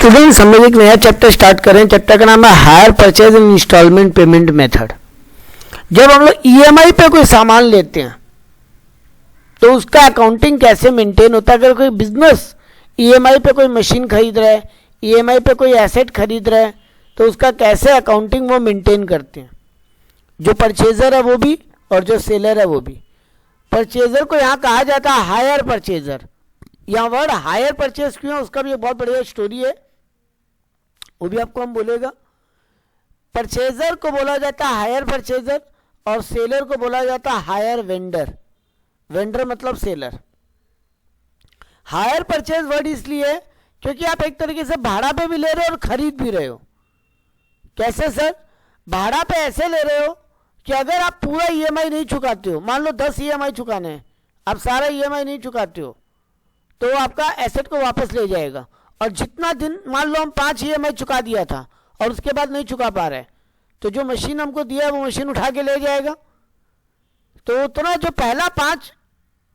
Students हम लोग एक नया चैप्टर स्टार्ट कर रहे हैं। चैप्टर का नाम है hire purchase and instalment payment method. जब हम लोग ईएमआई पे कोई सामान लेते हैं तो उसका अकाउंटिंग कैसे मेंटेन होता है। अगर कोई बिजनेस ईएमआई पे कोई मशीन खरीद रहा है, ईएमआई पे कोई एसेट खरीद रहा है, तो उसका कैसे अकाउंटिंग वो मेंटेन करते हैं, जो परचेजर है वो भी और जो सेलर है वो भी। परचेजर को यहाँ कहा जाता है हायर परचेजर। यहाँ वर्ड हायर परचेज क्यों है उसका भी एक बहुत बढ़िया स्टोरी है, वो भी आपको हम बोलेगा। परचेजर को बोला जाता है हायर परचेजर और सेलर को बोला जाता है हायर वेंडर। वेंडर मतलब सेलर। हायर परचेज वर्ड इसलिए क्योंकि आप एक तरीके से भाड़ा पे भी ले रहे हो और खरीद भी रहे हो। कैसे सर? भाड़ा पे ऐसे ले रहे हो कि अगर आप पूरा ईएमआई नहीं चुकाते हो, मान लो 10 ईएमआई चुकाने हैं, आप सारा ईएमआई नहीं चुकाते हो तो आपका एसेट को वापस ले जाएगा। और जितना दिन, मान लो हम 5 ईएमआई चुका दिया था और उसके बाद नहीं चुका पा रहे, तो जो मशीन हमको दिया है वो मशीन उठा के ले जाएगा। तो उतना जो पहला 5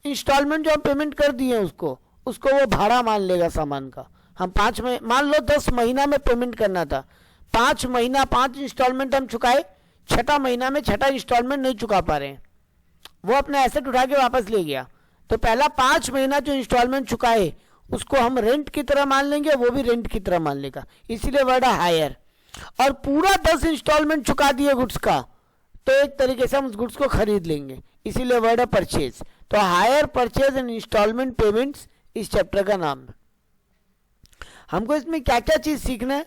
इंस्टॉलमेंट जो हम पेमेंट कर दिए उसको वो भाड़ा मान लेगा सामान का। हम 5 में, मान लो 10 महीना में पेमेंट करना था, 5 महीना 5 इंस्टॉलमेंट हम चुकाए, 6ठा महीना में 6ठा इंस्टॉलमेंट नहीं चुका पा रहे हैं, वो अपना एसेट उठा के वापस ले गया। तो पहला 5 महीना जो इंस्टॉलमेंट चुकाए उसको हम रेंट की तरह मान लेंगे, वो भी रेंट की तरह मान लेगा, इसीलिए वर्ड है हायर। और पूरा 10 इंस्टॉलमेंट चुका दिए गुड्स का तो एक तरीके से हम उस गुड्स को खरीद लेंगे, इसीलिए वर्ड है परचेज। तो hire purchase and instalment payments इस चैप्टर का नाम है। हमको इसमें क्या क्या चीज सीखना है।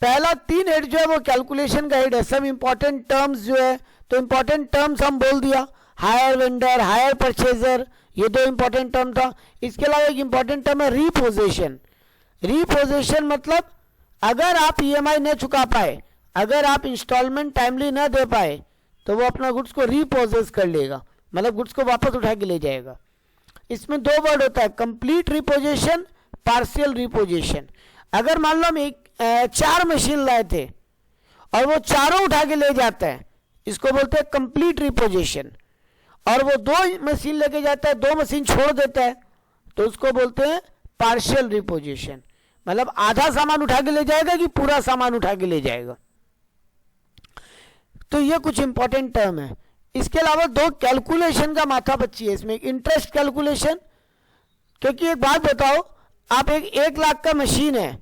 पहला 3 हेड जो है वो कैलकुलेशन का हेड है। सब इंपॉर्टेंट टर्म्स जो है, तो इंपॉर्टेंट टर्म्स हम बोल दिया, हायर वेंडर, हायर परचेजर, ये 2 इंपॉर्टेंट टर्म था। इसके अलावा एक इंपॉर्टेंट टर्म है रीपोजेशन। रीपोजेशन मतलब अगर आप ईएमआई न चुका पाए, अगर आप इंस्टॉलमेंट टाइमली न दे पाए, तो वो अपना गुड्स को रीपोजेस कर लेगा, मतलब गुड्स को वापस उठा के ले जाएगा। इसमें 2 वर्ड होता है, कंप्लीट रिपोजेशन, पार्शियल रिपोजेशन। अगर मान लो हम 4 मशीन लाए थे और वो चारों उठा के ले जाता है, इसको बोलते हैं कंप्लीट रिपोजेशन। और वो 2 मशीन लेके जाता है, 2 मशीन छोड़ देता है, तो उसको बोलते हैं पार्शियल रिपोजेशन। मतलब आधा सामान उठा के ले जाएगा कि पूरा सामान उठा के ले जाएगा। तो ये कुछ इंपॉर्टेंट टर्म है। इसके अलावा 2 कैलकुलेशन का माथा पच्ची है इसमें। इंटरेस्ट कैलकुलेशन, क्योंकि एक बात बताओ, आप 1 लाख का मशीन है,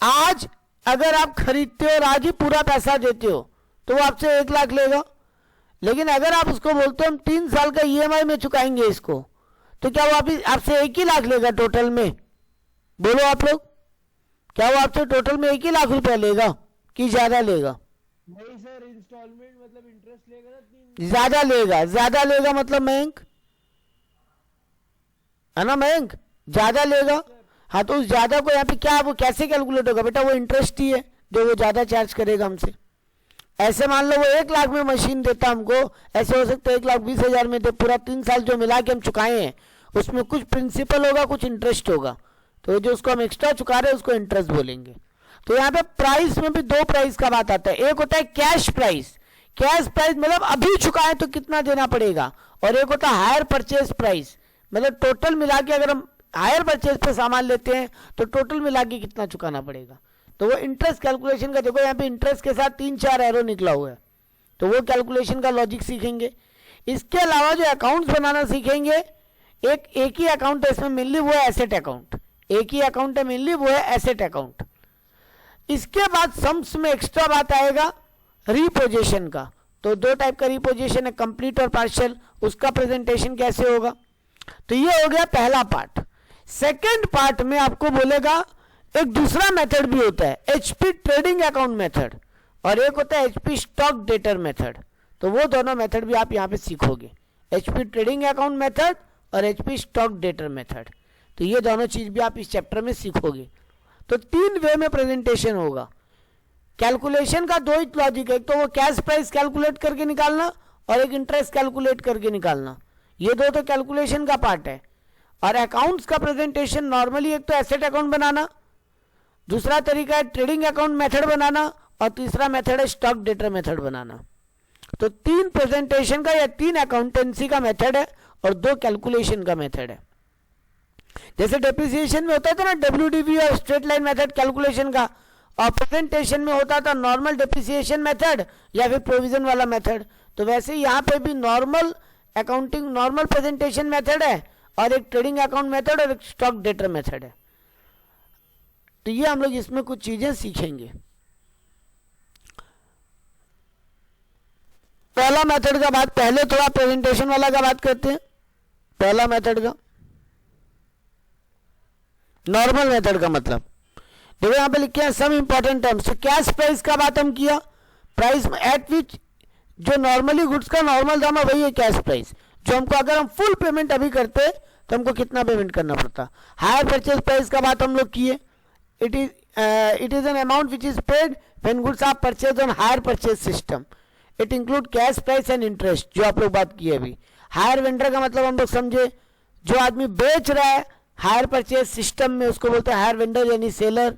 आज अगर आप खरीदते हो और आज ही पूरा पैसा देते हो तो वो आपसे 1 लाख लेगा। लेकिन अगर आप उसको बोलते हो हम 3 साल का ईएमआई में चुकाएंगे इसको, तो क्या वो आपसे 1 ही लाख लेगा टोटल में? बोलो आप लोग, क्या वो आपसे टोटल में 1 ही लाख रुपया लेगा कि ज्यादा लेगा? नहीं सर, इंस्टॉलमेंट मतलब इंटरेस्ट लेगा ना, ज्यादा लेगा। ज्यादा लेगा मतलब महंग है ना, महंग ज्यादा लेगा। हाँ, तो उस ज्यादा को यहाँ पे क्या, वो कैसे कैलकुलेट होगा बेटा? वो इंटरेस्ट ही है जो वो ज्यादा चार्ज करेगा हमसे। ऐसे मान लो वो 1 लाख में मशीन देता हमको, ऐसे हो सकता है 1,20,000 में दे। पूरा 3 साल जो मिला के हम चुकाए हैं उसमें कुछ प्रिंसिपल होगा, कुछ इंटरेस्ट होगा, तो जो उसको हम एक्स्ट्रा चुका रहे हैं उसको इंटरेस्ट बोलेंगे। तो यहाँ पे प्राइस में भी 2 प्राइस का बात आता है। एक होता है कैश प्राइस। कैश प्राइस मतलब अभी चुकाए तो कितना देना पड़ेगा, और एक होता है हायर परचेज प्राइस, मतलब टोटल मिला के अगर हम हायर परचेज पे सामान लेते हैं तो टोटल मिला के कितना चुकाना पड़ेगा। तो वो इंटरेस्ट कैलकुलेशन का, देखो यहाँ पे इंटरेस्ट के साथ 3-4 एरो निकला हुआ है, तो वो कैलकुलेशन का लॉजिक सीखेंगे। इसके अलावा जो अकाउंट्स बनाना सीखेंगे, एक ही अकाउंट है इसमें मेनली, वो है एसेट अकाउंट। एक ही अकाउंट है मेनली, वो है एसेट अकाउंट। इसके बाद सम्स में एक्स्ट्रा बात आएगा रीपोजेशन का। तो 2 टाइप का रीपोजेशन है, कंप्लीट और पार्शियल। उसका प्रेजेंटेशन कैसे होगा? तो ये हो गया पहला पार्ट। सेकेंड पार्ट में आपको बोलेगा एक दूसरा मेथड भी होता है, एचपी ट्रेडिंग अकाउंट मेथड, और एक होता है एचपी स्टॉक डेटर मेथड। तो वो दोनों मेथड भी आप यहाँ पे सीखोगे, एचपी ट्रेडिंग अकाउंट मेथड और एचपी स्टॉक डेटर मेथड। तो ये दोनों चीज भी आप इस चैप्टर में सीखोगे। तो 3 वे में प्रेजेंटेशन होगा। कैलकुलेशन का 2 ही लॉजिक है, एक तो वो कैश प्राइस कैलकुलेट करके निकालना और एक इंटरेस्ट कैलकुलेट करके निकालना। ये 2 तो कैलकुलेशन का पार्ट है। और अकाउंट्स का प्रेजेंटेशन नॉर्मली एक तो एसेट अकाउंट बनाना, दूसरा तरीका है ट्रेडिंग अकाउंट मेथड बनाना, और तीसरा मेथड है स्टॉक डेटर मेथड बनाना। तो 3 प्रेजेंटेशन का या 3 अकाउंटेंसी का मेथड है और 2 कैलकुलेशन का मेथड है। जैसे डेप्रिसिएशन में होता था ना WDV और स्ट्रेट लाइन मेथड कैलकुलेशन का, और प्रेजेंटेशन में होता था नॉर्मल डेप्रिसिएशन मेथड या फिर प्रोविजन वाला मेथड, तो वैसे ही यहाँ पे भी normal accounting normal presentation method है और एक ट्रेडिंग अकाउंट मेथड और एक स्टॉक डेटर मेथड है। तो ये हम लोग इसमें कुछ चीजें सीखेंगे। पहला मेथड का बात, पहले थोड़ा प्रेजेंटेशन वाला का बात करते हैं। पहला मेथड का नॉर्मल मेथड का मतलब देखो यहां पे लिखे हैं सम इंपॉर्टेंट टर्म्स। तो कैश प्राइस का बात हम किया, प्राइस एट विच जो नॉर्मली गुड्स का नॉर्मल दाम है वही है कैश प्राइस, जो हमको अगर हम फुल पेमेंट अभी करते तो हमको कितना पेमेंट करना पड़ता। हायर परचेज प्राइस का बात हम लोग किए, it is an amount which is paid when goods are purchase on hire purchase system, it include cash price and interest, जो आप लोग बात किए अभी। हायर वेंडर का मतलब हम लोग समझे, जो आदमी बेच रहा है हायर परचेज सिस्टम में उसको बोलते हैं हायर वेंडर यानी सेलर,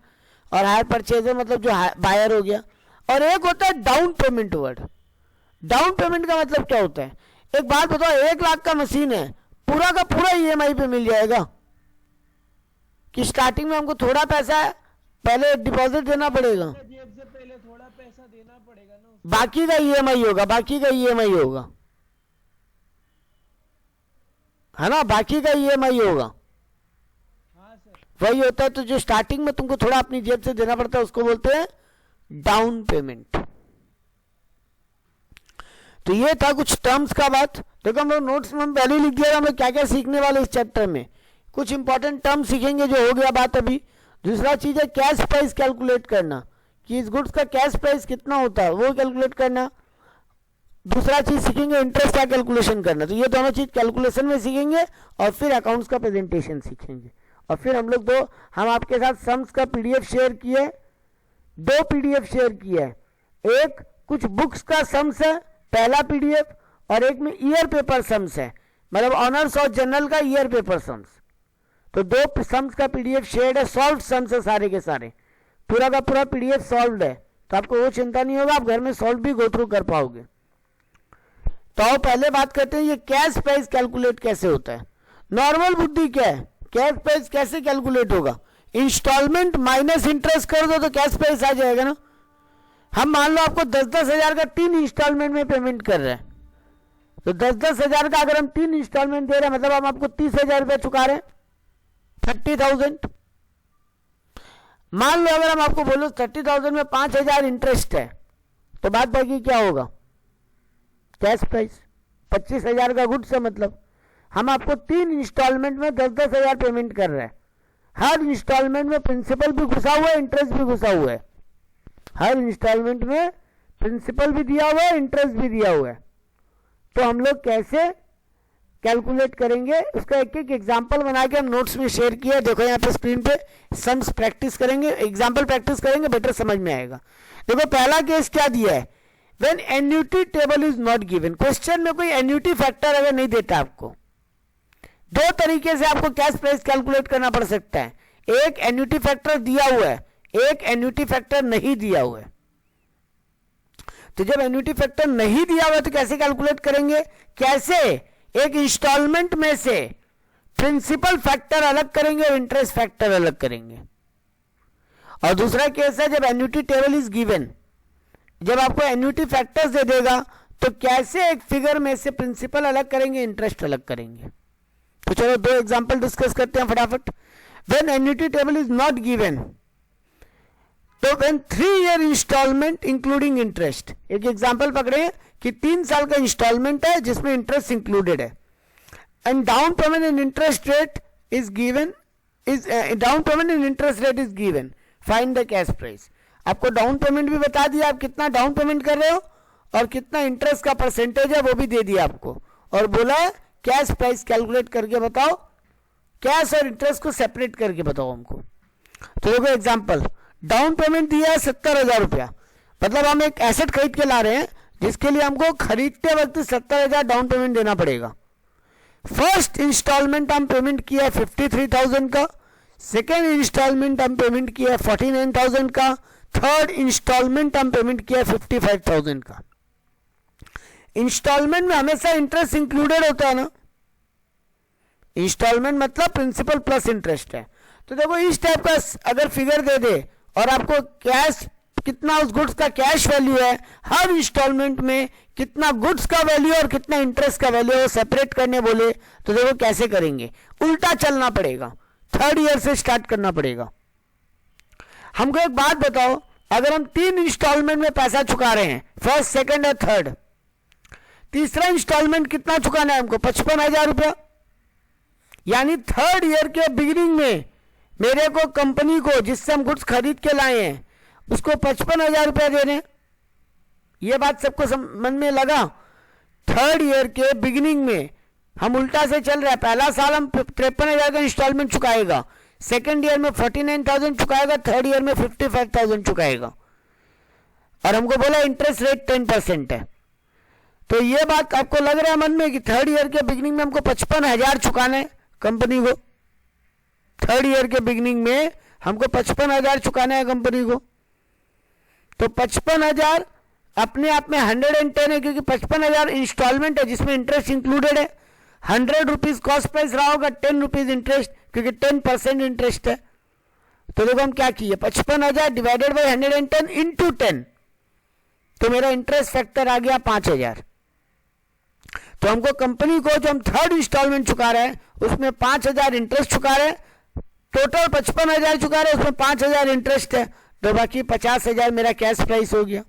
और हायर परचेजर मतलब जो बायर हो गया। और एक होता है down payment word. Down payment का मतलब क्या होता है, एक बात बताओ, 1 लाख का मशीन है, पूरा का पूरा EMI पे मिल जाएगा कि स्टार्टिंग में हमको थोड़ा पैसा पहले डिपॉजिट देना पड़ेगा, जेब से पहले थोड़ा पैसा देना पड़ेगा ना, बाकी का EMI होगा, बाकी का EMI होगा, है ना, बाकी का EMI होगा। हाँ सर, वही होता है। तो जो स्टार्टिंग में तुमको थोड़ा अपनी जेब से देना पड़ता है उसको बोलते हैं डाउन पेमेंट। तो ये था कुछ टर्म्स का बात। देखो हम लोग नोट्स में पहले लिख दिया हम लोग क्या क्या सीखने वाले इस चैप्टर में। कुछ इंपॉर्टेंट टर्म्स सीखेंगे जो हो गया बात अभी। दूसरा चीज है कैश प्राइस कैलकुलेट करना, कि इस गुड्स का कैश प्राइस कितना होता है वो कैलकुलेट करना। दूसरा चीज सीखेंगे इंटरेस्ट का कैलकुलेशन करना। तो ये दोनों चीज कैलकुलेशन में सीखेंगे और फिर अकाउंट्स का प्रेजेंटेशन सीखेंगे। और फिर हम लोग हम आपके साथ सम्स का PDF शेयर किए, 2 PDF शेयर किया है। एक कुछ बुक्स का सम्स है पहला PDF, और एक में ईयर पेपर सम्स है, मतलब ऑनर्स और जनरल का ईयर पेपर सम्स। तो 2 सम्स का PDF शेयर है, सॉल्व सम्स है सारे के सारे, पूरा का पूरा PDF सॉल्व है। तो आपको वो चिंता नहीं होगा, आप घर में सॉल्व भी गो थ्रू कर पाओगे। तो पहले बात करते हैं ये कैश प्राइस कैलकुलेट कैसे होता है। नॉर्मल बुद्धि क्या है, कैश प्राइस कैसे कैलकुलेट होगा, इंस्टॉलमेंट माइनस इंटरेस्ट कर दो तो कैश प्राइस आ जाएगा ना। हम मान लो आपको 10-10 हजार का 3 इंस्टॉलमेंट में पेमेंट कर रहे हैं, तो 10-10 हजार का अगर हम 3 इंस्टॉलमेंट दे रहे हैं मतलब हम आपको 30,000 रुपये चुका रहे हैं, 30,000। मान लो अगर हम आपको बोलो 30,000 में 5,000 इंटरेस्ट है, तो बात बाकी क्या होगा, कैश प्राइस 25,000 का गुड्स है। मतलब हम आपको 3 इंस्टॉलमेंट में 10-10 हजार पेमेंट कर रहे हैं। हर इंस्टॉलमेंट में प्रिंसिपल भी घुसा हुआ है, इंटरेस्ट भी घुसा हुआ है। हर इंस्टॉलमेंट में प्रिंसिपल भी दिया हुआ है, इंटरेस्ट भी दिया हुआ है। तो हम लोग कैसे कैलकुलेट करेंगे उसका एक एक एग्जांपल बना के हम नोट्स में शेयर किया। देखो यहाँ पे स्क्रीन पे सम्स प्रैक्टिस करेंगे, एग्जांपल प्रैक्टिस करेंगे, बेटर समझ में आएगा। देखो पहला केस क्या दिया है, when annuity table is not given. Question में कोई एन्युटी फैक्टर अगर नहीं देता आपको, 2 तरीके से आपको कैश प्राइस कैलकुलेट करना पड़ सकता है। एक एन्युटी फैक्टर दिया हुआ है, एक एन्युटी फैक्टर नहीं दिया हुआ है। तो जब एन्युटी फैक्टर नहीं दिया हुआ है तो कैसे कैलकुलेट करेंगे, कैसे एक इंस्टॉलमेंट में से प्रिंसिपल फैक्टर अलग करेंगे और इंटरेस्ट फैक्टर अलग करेंगे। और दूसरा केस है जब एन्युटी टेबल इज गिवन, जब आपको एन्युटी फैक्टर्स दे देगा तो कैसे एक फिगर में से प्रिंसिपल अलग करेंगे, इंटरेस्ट अलग करेंगे। तो चलो 2 एग्जांपल डिस्कस करते हैं फटाफट। When annuity table is not given, तो when 3 year instalment including interest, एक एग्जांपल पकड़े कि 3 साल का इंस्टॉलमेंट है जिसमें इंटरेस्ट इंक्लूडेड है, and down payment and interest rate is given, down payment and interest rate is given, find the cash price. आपको डाउन पेमेंट भी बता दिया, आप कितना डाउन पेमेंट कर रहे हो और कितना इंटरेस्ट का परसेंटेज है वो भी दे दिया आपको, और बोला कैश प्राइस कैलकुलेट करके बताओ, कैश और इंटरेस्ट को सेपरेट करके बताओ हमको। तो देखो एग्जांपल, डाउन पेमेंट दिया है 70,000 रुपया, मतलब हम एक एसेट खरीद के ला रहे हैं जिसके लिए हमको खरीदते वक्त 70,000 डाउन पेमेंट देना पड़ेगा। फर्स्ट इंस्टॉलमेंट हम पेमेंट किया है 53,000 का, सेकेंड इंस्टॉलमेंट हम पेमेंट किया है 49,000 का, थर्ड इंस्टॉलमेंट हम पेमेंट किया है 55,000 का। इंस्टॉलमेंट में हमेशा इंटरेस्ट इंक्लूडेड होता है ना, इंस्टॉलमेंट मतलब प्रिंसिपल प्लस इंटरेस्ट है। तो देखो इस टाइप का अगर फिगर दे दे और आपको कैश कितना उस गुड्स का कैश वैल्यू है, हर इंस्टॉलमेंट में कितना गुड्स का वैल्यू और कितना इंटरेस्ट का वैल्यू है सेपरेट करने बोले, तो देखो कैसे करेंगे, उल्टा चलना पड़ेगा, थर्ड ईयर से स्टार्ट करना पड़ेगा। हमको एक बात बताओ, अगर हम 3 इंस्टॉलमेंट में पैसा चुका रहे हैं, फर्स्ट सेकंड और थर्ड, तीसरा इंस्टॉलमेंट कितना चुकाना है हमको, 55,000 रुपया। यानी थर्ड ईयर के बिगिनिंग में मेरे को कंपनी को जिससे हम गुड्स खरीद के लाए हैं उसको 55,000 रुपया देने। ये बात सबको समझ में लगा। थर्ड ईयर के बिगिनिंग में हम उल्टा से चल रहे हैं, पहला साल हम 53,000 का इंस्टॉलमेंट चुकाएगा, सेकेंड ईयर में 49,000 चुकाएगा, थर्ड ईयर में 55,000 चुकाएगा, और हमको बोला इंटरेस्ट रेट 10% है। तो ये बात आपको लग रहा है मन में कि थर्ड ईयर के बिगिनिंग में हमको 55,000 चुकाना है कंपनी को, थर्ड ईयर के बिगिनिंग में हमको 55,000 चुकाना है कंपनी को। तो 55,000 अपने आप में 110 है, क्योंकि 55,000 इंस्टॉलमेंट है जिसमें इंटरेस्ट इंक्लूडेड है। 100 रुपीज कॉस्ट प्राइस रहा होगा, 10 रुपीज इंटरेस्ट, क्योंकि 10% इंटरेस्ट है। तो देखो हम क्या किए, 55,000 डिवाइडेड बाई 110 इंटू 10, तो मेरा इंटरेस्ट फैक्टर आ गया 5,000। तो हमको कंपनी को जो हम थर्ड इंस्टॉलमेंट चुका रहे हैं उसमें 5,000 इंटरेस्ट चुका रहे हैं, टोटल 55,000 चुका रहे हैं, उसमें 5,000 इंटरेस्ट है, तो बाकी 50,000 मेरा कैश प्राइस हो गया।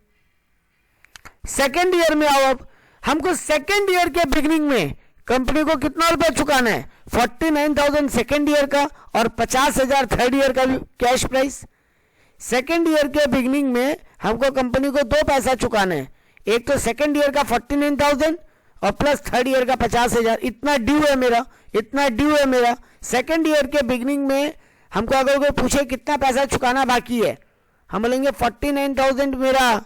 सेकेंड ईयर में आओ, अब हमको सेकेंड ईयर के बिगिनिंग में कंपनी को कितना रुपया चुकाना है, 49,000 सेकेंड ईयर का और 50,000 थर्ड ईयर का भी कैश प्राइस। सेकेंड ईयर के बिगिनिंग में हमको कंपनी को 2 पैसा चुकाना है, एक तो सेकेंड ईयर का 49,000 और प्लस थर्ड ईयर का 50,000। इतना ड्यू है मेरा, इतना ड्यू है मेरा। सेकेंड ईयर के बिगिनिंग में हमको अगर कोई पूछे कितना पैसा चुकाना बाकी है, हम बोलेंगे 49,000 मेरा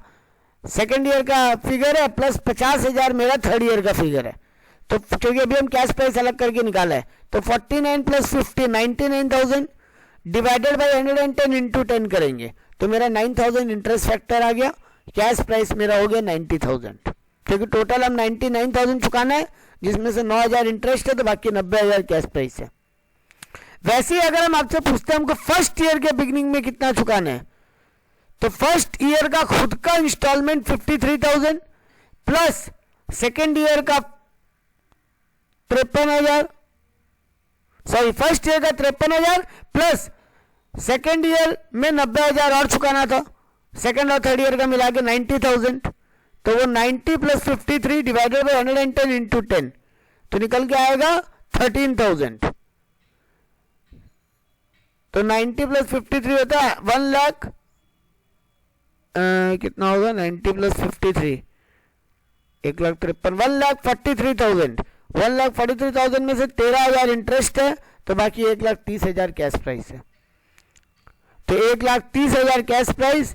सेकेंड ईयर का फिगर है, प्लस 50,000 मेरा थर्ड ईयर का फिगर है। तो क्योंकि अभी हम कैश प्राइस अलग करके निकाला है, तो 49 प्लस 50 99,000 डिवाइडेड बाई 110 इंटू 10 करेंगे, तो मेरा 9,000 इंटरेस्ट फैक्टर आ गया, कैश प्राइस मेरा हो गया 90,000, क्योंकि टोटल हम 99,000 चुकाना है, जिसमें से 9,000 इंटरेस्ट है, तो बाकी 90,000 कैश प्राइस है। वैसे ही अगर हम आपसे पूछते हैं हमको फर्स्ट ईयर के बिगिनिंग में कितना चुकाना है, तो फर्स्ट ईयर का खुद का इंस्टॉलमेंट 53,000 प्लस सेकेंड ईयर का 53,000, सॉरी फर्स्ट ईयर का 53,000 प्लस सेकेंड ईयर में 90,000 और चुकाना था, सेकेंड और थर्ड ईयर का मिला के 90,000, तो वो 90 प्लस 53 डिवाइडेड बाई 110 इंटू 10, तो निकल के आएगा 13,000। तो 90 प्लस 53 होता है 1 लाख, कितना होगा 90 प्लस 53 1,53,000, 1,43,000, 1,43,000 में से 13,000 इंटरेस्ट है, तो बाकी 1,30,000 कैश प्राइस है। तो 1,30,000 कैश प्राइस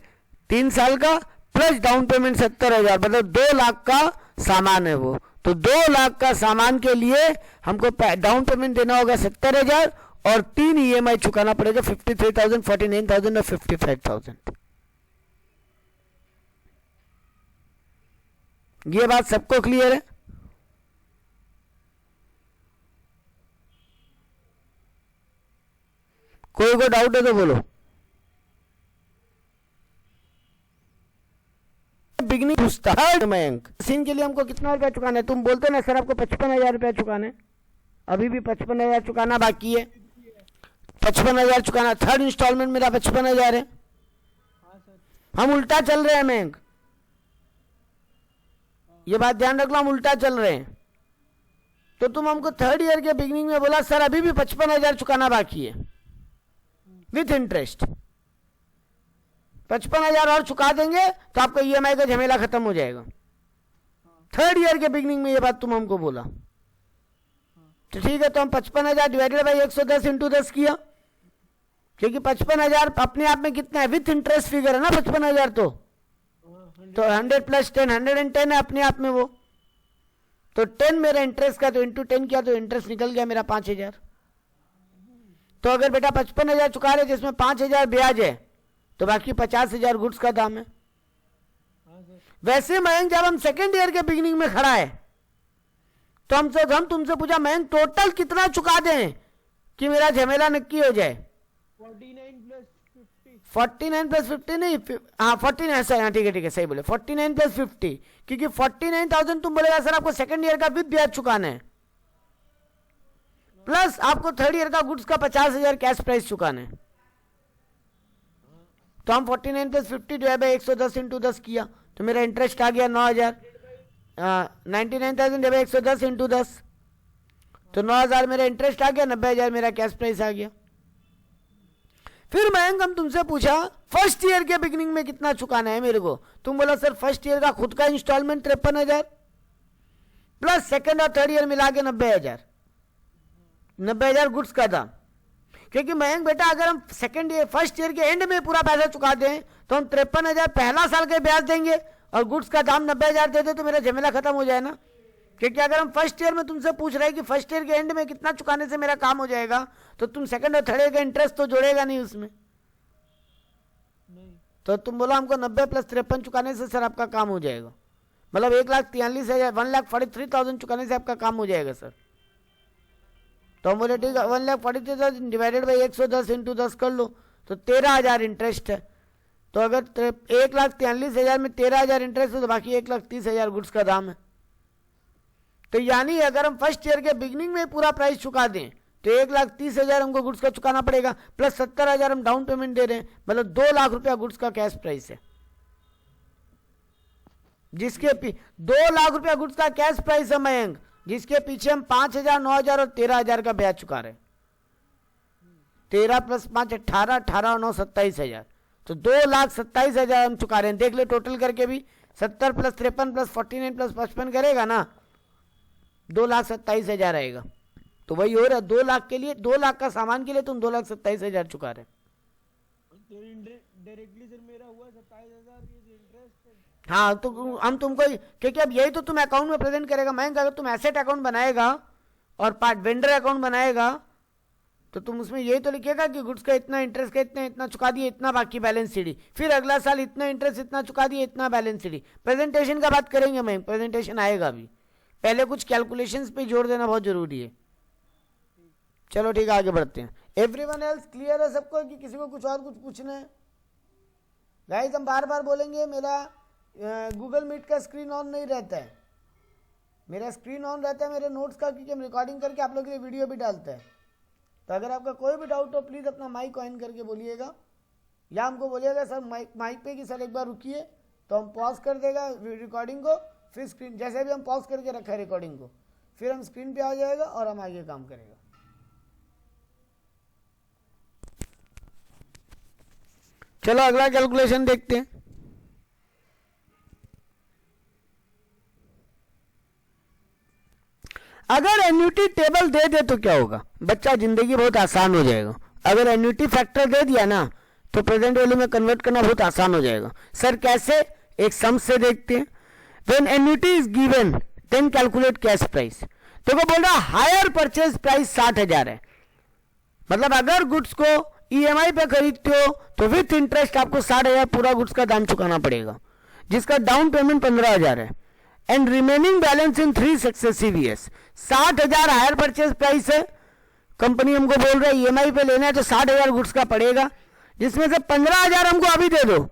3 साल का प्लस डाउन पेमेंट 70,000, मतलब 2 लाख का सामान है वो। तो 2 लाख का सामान के लिए हमको डाउन पेमेंट देना होगा 70,000 और 3 EMI चुकाना पड़ेगा 53,000, 49,000 और 55,000। ये बात सबको क्लियर है? कोई को डाउट है तो बोलो। बिगनिंग पूछता है मयंक, सीन के लिए हमको कितना रुपया चुकाना है, तुम बोलते ना सर आपको 55,000 रुपया चुकाना है, अभी भी 55,000 चुकाना बाकी है, 55,000 चुकाना, थर्ड इंस्टॉलमेंट मेरा 55,000 है। हम उल्टा चल रहे हैं मयंक, ये बात ध्यान रख लो, हम उल्टा चल रहे हैं। तो तुम हमको थर्ड ईयर के बिगिनिंग में बोला सर अभी भी 55,000 चुकाना बाकी है विथ इंटरेस्ट, 55,000 और चुका देंगे तो आपका EMI का झमेला खत्म हो जाएगा। थर्ड ईयर के बिगिनिंग में ये बात तुम हमको बोला, तो ठीक है, तो हम 55,000 डिवाइडेड बाई 110 इंटू 10 किया, क्योंकि 55,000 अपने आप में कितना है, विथ इंटरेस्ट फिगर है ना 55,000, तो 100 प्लस 10 110 है अपने आप में वो, तो 10 मेरा इंटरेस्ट का, तो इंटू 10 किया तो इंटरेस्ट निकल गया मेरा 5,000। तो अगर बेटा 55,000 चुका रहे जिसमें 5,000 ब्याज है, तो बाकी 50,000 गुड्स का दाम है। वैसे मयंक जब हम सेकेंड ईयर के बिगिनिंग में खड़ा है तो हम तुमसे पूछा मयंक टोटल कितना चुका दें कि मेरा झमेला नक्की हो जाए? 49 प्लस 50। 49 प्लस 50 नहीं, हाँ 49, सर ठीक है सही बोले, 49 प्लस 50, क्योंकि 49,000 तुम बोलेगा सर आपको सेकंड ईयर का विद ब्याज चुकाना है, प्लस आपको थर्ड ईयर का गुड्स का 50,000 कैश प्राइस चुकाना है। तो हम 49 प्लस 50 डिवाइड बाई 110 इंटू 10 किया, तो मेरा इंटरेस्ट आ गया 9,000, 99,000 डिवाइड 110 इंटू 10, तो 9,000 मेरा इंटरेस्ट आ गया, 90,000 मेरा कैश प्राइस आ गया। फिर मयंक हम तुमसे पूछा फर्स्ट ईयर के बिगिनिंग में कितना चुकाना है मेरे को, तुम बोला सर फर्स्ट ईयर का खुद का इंस्टॉलमेंट 53,000 प्लस सेकंड और थर्ड ईयर मिला के 90,000 गुड्स का दाम। क्योंकि मयंक बेटा अगर हम सेकंड ईयर फर्स्ट ईयर के एंड में पूरा पैसा चुका दें तो हम 53,000 पहला साल के ब्याज देंगे और गुड्स का दाम 90,000 दे दे तो मेरा झमेला खत्म हो जाए ना। क्योंकि अगर हम फर्स्ट ईयर में तुमसे पूछ रहे हैं कि फर्स्ट ईयर के एंड में कितना चुकाने से मेरा काम हो जाएगा, तो तुम सेकंड और थर्ड ईयर का इंटरेस्ट तो जोड़ेगा नहीं उसमें, नहीं। तो तुम बोला हमको 90 प्लस 53 चुकाने से सर आपका काम हो जाएगा, मतलब 1,43,000 1,43,000 चुकाने से आपका काम हो जाएगा सर। तो हम बोले ठीक है 1,43,000 डिवाइडेड बाई 110 इंटू 10 कर लो, तो 13,000 इंटरेस्ट है। तो अगर 1,43,000 में 13,000 इंटरेस्ट है तो बाकी 1,30,000 गुड्स का दाम है। तो यानी अगर हम फर्स्ट ईयर के बिगिनिंग में पूरा प्राइस चुका दें तो 1,30,000 हमको गुड्स का चुकाना पड़ेगा, प्लस 70,000 हम डाउन पेमेंट दे रहे हैं, मतलब 2 लाख रुपया गुड्स का कैश प्राइस है, जिसके 2 लाख रुपया गुड्स का कैश प्राइस है मयंक, जिसके पीछे हम 5,000 9,000 और 13,000 का ब्याज चुका रहे हैं। 13 प्लस 5 18, 18 और 9 27,000, तो 2,27,000 हम चुका रहे हैं। देख ले टोटल करके भी 70 प्लस 53 प्लस 49 प्लस 55 करेगा ना, 2,27,000 आएगा। तो वही हो रहा है 2 लाख के लिए, 2 लाख का सामान के लिए तुम 2,27,000 चुका रहे। तो डायरेक्टली सर मेरा हुआ 27,000 ये इंटरेस्ट है। हाँ तो हम तुमको, क्योंकि अब यही तो तुम अकाउंट में प्रेजेंट करेगा मयंक। अगर तुम एसेट अकाउंट बनाएगा और पार्ट वेंडर अकाउंट बनाएगा तो तुम उसमें यही तो लिखेगा कि गुड्स का इतना इंटरेस्ट का इतना चुका दिए, इतना बाकी बैलेंस शीट, फिर अगला साल इतना इंटरेस्ट इतना चुका दिए, इतना बैलेंस शीट। प्रेजेंटेशन का बात करेंगे मयंक, प्रेजेंटेशन आएगा अभी, पहले कुछ कैलकुलेशंस पे जोड़ देना बहुत जरूरी है। चलो ठीक है आगे बढ़ते हैं। एवरीवन एल्स क्लियर है सबको कि किसी को कुछ और कुछ पूछना है? गाइस हम बार बार बोलेंगे, मेरा गूगल मीट का स्क्रीन ऑन नहीं रहता है, मेरा स्क्रीन ऑन रहता है मेरे नोट्स का, क्योंकि हम रिकॉर्डिंग करके आप लोगों के लिए वीडियो भी डालते हैं। तो अगर आपका कोई भी डाउट हो प्लीज़ अपना माइक ऑन करके बोलिएगा, या हमको बोलिएगा सर माइक पे कि सर एक बार रुकिए, तो हम पॉज कर देगा रिकॉर्डिंग को, फिर स्क्रीन जैसे भी हम पॉज करके रखा है रिकॉर्डिंग को, फिर हम स्क्रीन पे आ जाएगा और हम आगे काम करेगा। चलो अगला कैलकुलेशन देखते हैं। अगर एन्युटी टेबल दे दे तो क्या होगा बच्चा, जिंदगी बहुत आसान हो जाएगा। अगर एन्युटी फैक्टर दे दिया ना तो प्रेजेंट वैल्यू में कन्वर्ट करना बहुत आसान हो जाएगा। सर कैसे, एक सम से देखते हैं। When annuity is given then calculate cash price. देखो बोल रहा हायर परचेज प्राइस 60,000 है, मतलब अगर गुड्स को ईएमआई पे खरीदते हो तो विथ इंटरेस्ट आपको 60,000 पूरा गुड्स का दाम चुकाना पड़ेगा, जिसका डाउन पेमेंट 15,000 है, and remaining balance in 3 successive years. 60,000 higher purchase price है, कंपनी हमको बोल रहा है ईएमआई पे लेना है तो 60,000 गुड्स का पड़ेगा, जिसमें से 15,000 हमको अभी दे दो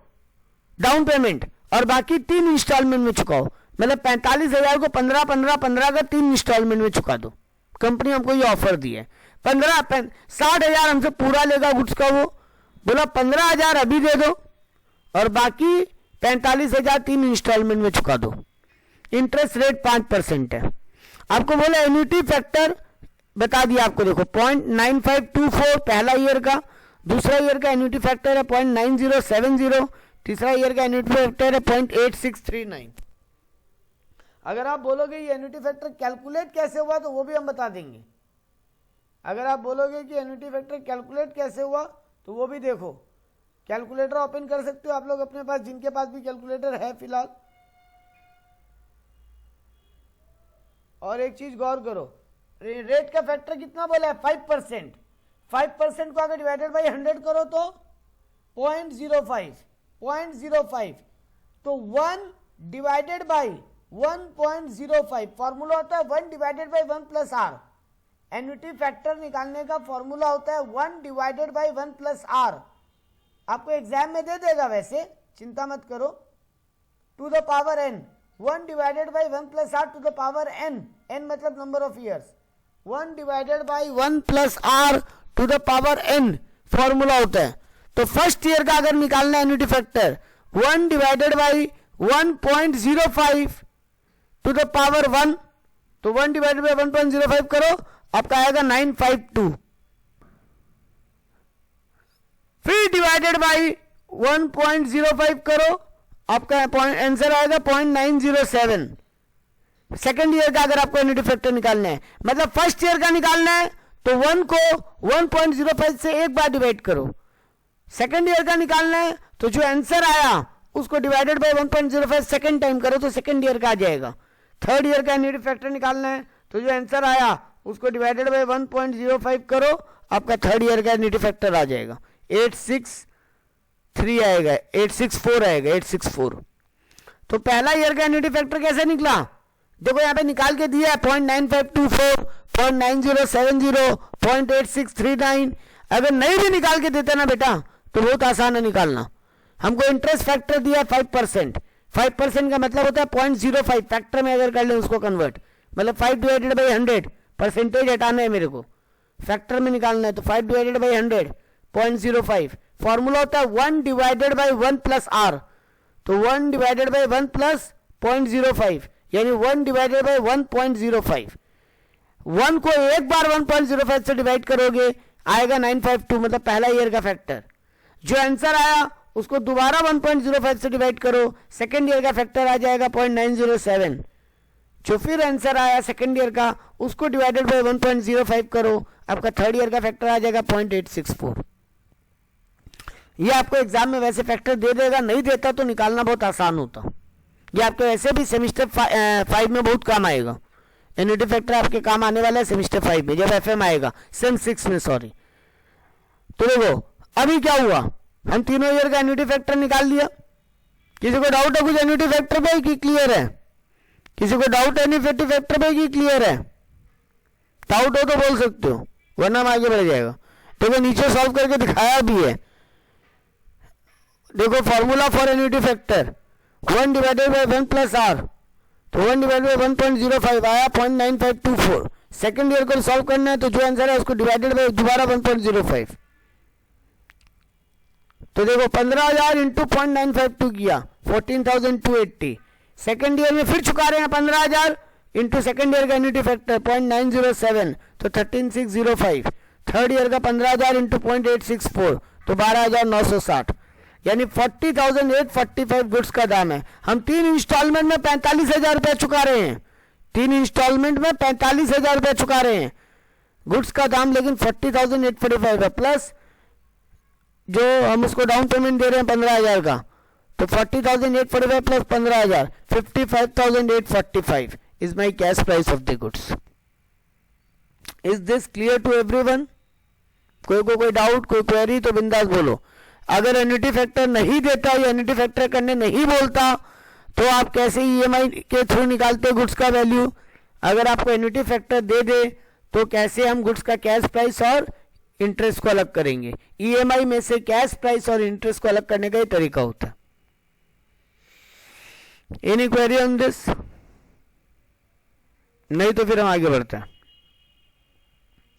डाउन पेमेंट और बाकी 3 इंस्टॉलमेंट में चुकाओ, मतलब 45,000 को 15 का 3 इंस्टॉलमेंट में चुका दो। कंपनी हमको ये ऑफर दी है। 60,000 हमसे पूरा लेगा गुड्स का, वो बोला 15,000 अभी दे दो और बाकी 45,000 3 इंस्टॉलमेंट में चुका दो। इंटरेस्ट रेट 5% है। आपको बोला एन्युटी फैक्टर बता दिया आपको, देखो 0.9524 पहला ईयर का, दूसरा ईयर का एन्युटी फैक्टर है 0.9070, तीसरा ईयर का एन्युटी फैक्टर है 0.8639। अगर आप बोलोगे ये एन्युटी फैक्टर कैलकुलेट कैसे हुआ तो वो भी हम बता देंगे। अगर आप बोलोगे कि एन्युटी फैक्टर कैलकुलेट कैसे हुआ तो वो भी देखो, कैलकुलेटर ओपन कर सकते हो आप लोग अपने पास, जिनके पास भी कैलकुलेटर है फिलहाल। और एक चीज गौर करो, रेट का फैक्टर कितना बोला है 5%। 5% को अगर डिवाइडेड बाई 100 करो तो 0.05, तो 1 डिवाइडेड बाई 1.05 फॉर्मूला होता है 1 divided by 1 plus R. Annuity factor निकालने का फॉर्मूला होता है 1 डिवाइडेड बाई 1 प्लस आर। आपको एग्जाम में दे देगा, वैसे चिंता मत करो। To the power N, 1 divided by 1 plus R to the power N, N मतलब number of years, 1 divided by 1 plus R to the power N formula होता है। तो फर्स्ट ईयर का अगर निकालना है annuity factor, 1 divided by 1.05 to the power 1, तो 1 divided by 1.05 करो, आपका आएगा 952। फिर डिवाइडेड बाई 1.05 करो, आपका आंसर आएगा 0.907। सेकेंड ईयर का अगर आपको एन्युटी फैक्टर निकालना है, मतलब फर्स्ट ईयर का निकालना है तो 1 को 1.05 से एक बार डिवाइड करो। सेकेंड ईयर का निकालना है तो जो आंसर आया उसको डिवाइडेड बाय 1.05 सेकेंड टाइम करो तो सेकेंड ईयर का आ जाएगा। थर्ड ईयर का एन्युटी फैक्टर निकालना है तो जो आंसर आया उसको डिवाइडेड बाय 1.05 करो, आपका थर्ड ईयर का एन्युटी फैक्टर आ जाएगा 863 आएगा, 864 आएगा, 864। तो पहला ईयर का एन्युटी फैक्टर कैसे निकला, देखो यहाँ पे निकाल के दिया है 0.9524, 0.9070, 0.8639। अगर नहीं भी निकाल के देते ना बेटा तो बहुत आसान है निकालना। हमको इंटरेस्ट फैक्टर दिया 5%, 5% का मतलब होता है 0.05, फैक्टर में अगर कर ले उसको कन्वर्ट, मतलब 5 डिवाइडेड बाई 100, परसेंटेज हटाना है मेरे को, फैक्टर में निकालना है तो 5 डिवाइडेड बाई 100, 0.05। फॉर्मूला होता है 1 डिवाइडेड बाई 1 प्लस आर, तो 1 डिवाइडेड बाई 1 प्लस 0.05 यानी 1 डिवाइडेड बाई 1.05। 1 को एक बार 1.05 से डिवाइड करोगे आएगा 952, मतलब पहला ईयर का फैक्टर। जो आंसर आया उसको दोबारा 1.05 से डिवाइड करो, सेकेंड ईयर का फैक्टर आ जाएगा 0.907। जो फिर आंसर आया सेकेंड ईयर का उसको डिवाइडेड बाय 1.05 करो, आपका थर्ड ईयर का फैक्टर आ जाएगा 0.864। ये आपको एग्जाम में वैसे फैक्टर दे देगा, नहीं देता तो निकालना बहुत आसान होता। ये आपको वैसे भी सेमिस्टर 5 में बहुत काम आएगा। एन्युटी फैक्टर आपके काम आने वाला है सेमिस्टर 5 में, जब एफएम आएगा, सेम 6 में सॉरी। तो देखो अभी क्या हुआ, हम तीनों ईयर का एन्युटी फैक्टर निकाल लिया। किसी को डाउट है कुछ एन्युटी फैक्टर पे कि क्लियर है? किसी को डाउट है एन्युटी फैक्टर पे कि क्लियर है? डाउट हो तो बोल सकते हो, वरना हम आगे बढ़ जाएगा। देखो नीचे सॉल्व करके दिखाया भी है, देखो formula for annuity factor 1 divided by 1 plus R, तो 1 डिवाइडेड बाय 1.05 आया 0.9524। सेकेंड ईयर को सॉल्व करना है तो जो आंसर है उसको डिवाइडेड बाय दोबारा 1.05। तो देखो 15,000 इंटू 0.952 किया 14,280। सेकेंड ईयर में फिर चुका रहे हैं 15,000 इंटू सेकेंड ईयर का एन्युटी फैक्टर 0.907 तो 13,605। थर्ड ईयर का 15,000 इंटू 0.864 तो 12,960, यानी 40,845 गुड्स का दाम है। हम 3 इंस्टॉलमेंट में 45,000 रुपया चुका रहे हैं, 3 इंस्टॉलमेंट में 45,000 रुपया चुका रहे हैं गुड्स का दाम, लेकिन 40,845 है, प्लस जो हम उसको डाउन पेमेंट दे रहे हैं 15,000 का, तो 40,845 plus 15,000 55,845 is my cash price of the goods. Is this clear to everyone? कोई डाउट, कोई क्वेरी तो बिंदास बोलो। अगर एन्युटी फैक्टर नहीं देता या एन्युटी फैक्टर करने नहीं बोलता तो आप कैसे ईएमआई के थ्रू निकालते गुड्स का वैल्यू? अगर आपको एन्युटी फैक्टर दे दे तो कैसे हम गुड्स का कैश प्राइस और इंटरेस्ट को अलग करेंगे? ईएमआई में से कैश प्राइस और इंटरेस्ट को अलग करने का ही तरीका होता है। Any query on this? नहीं तो फिर हम आगे बढ़ते हैं।